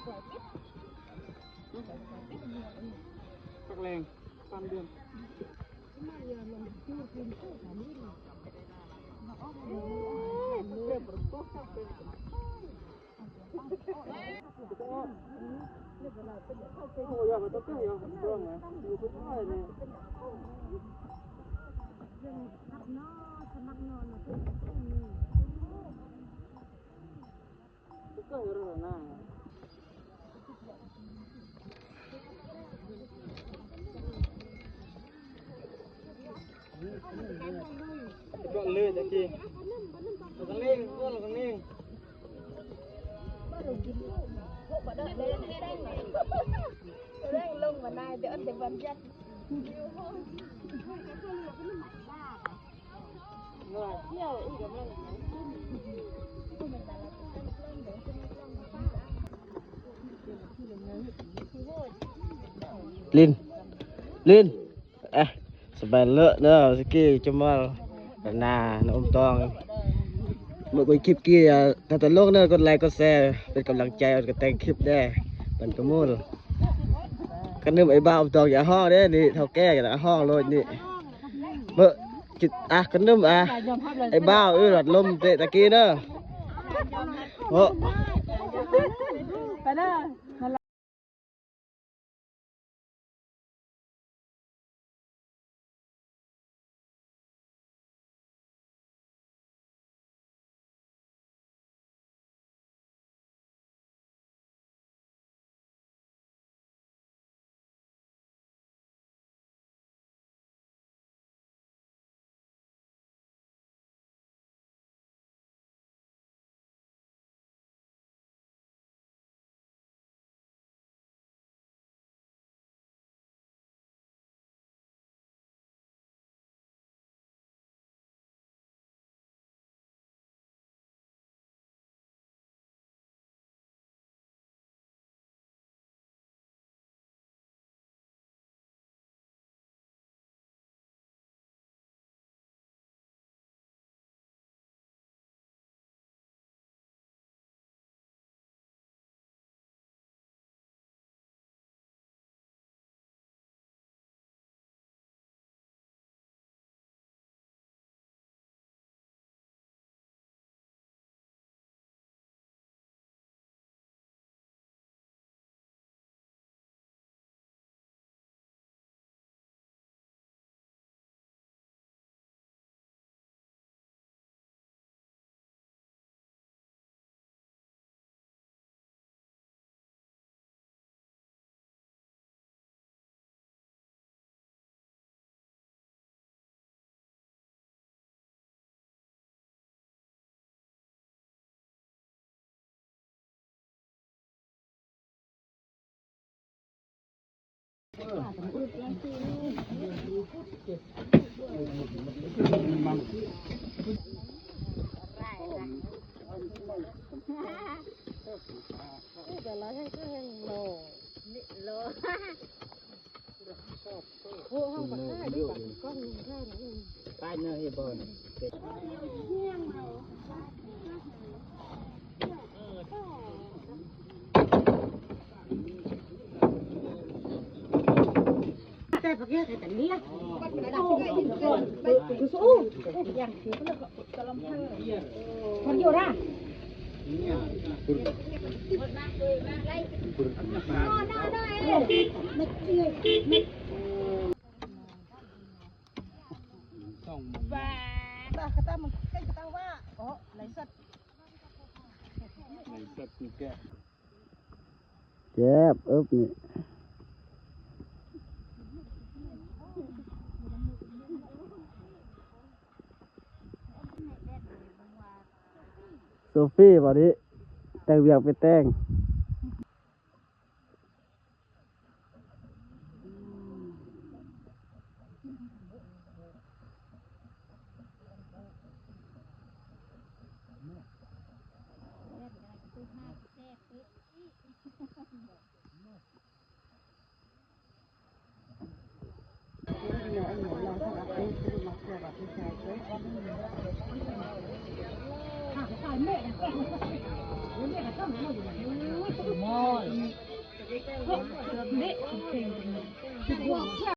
พักแรง3 เดือนโอ้ยมันต้องเกี่ยวเรื่องนะอยู่ทุกท่าเลยก็เรื่องน่ะก็เลยตะกี้ก็เล่งก็เล่งลงมาได้เดี๋ยวอันเดี๋ยววันยัดเที่ยวอีกกำลังลินสบายเลอะเด้อสกี้จะมานาอมตองเมื่อกี้คลิปกี้ถ้าตลกเด้อกดไลค์กดแชร์เป็นกำลังใจกดแต่งคลิปได้เป็นกระมูลกันนึกไอ้บ้าอมตองอย่าห้องเด้นี่เท่าแก่อย่าห้องเลยนี่เมื่อจิตกันนึกไอ้บ้าหลอดลมเตะตะกี้เด้อโอ้ไปเด้อไปเนยบนแต่พวกนี้แต่เลี้ยงสู้อย่างคือเรื่องกระลำพังมันอยู่นะว่าคาตามันใกล้คาตาว่าอ๋อไหลสัตว์คือแก่เจ็บนี่โซฟี่วันนี้แต่งเวียงไปแต่งมอ Nek,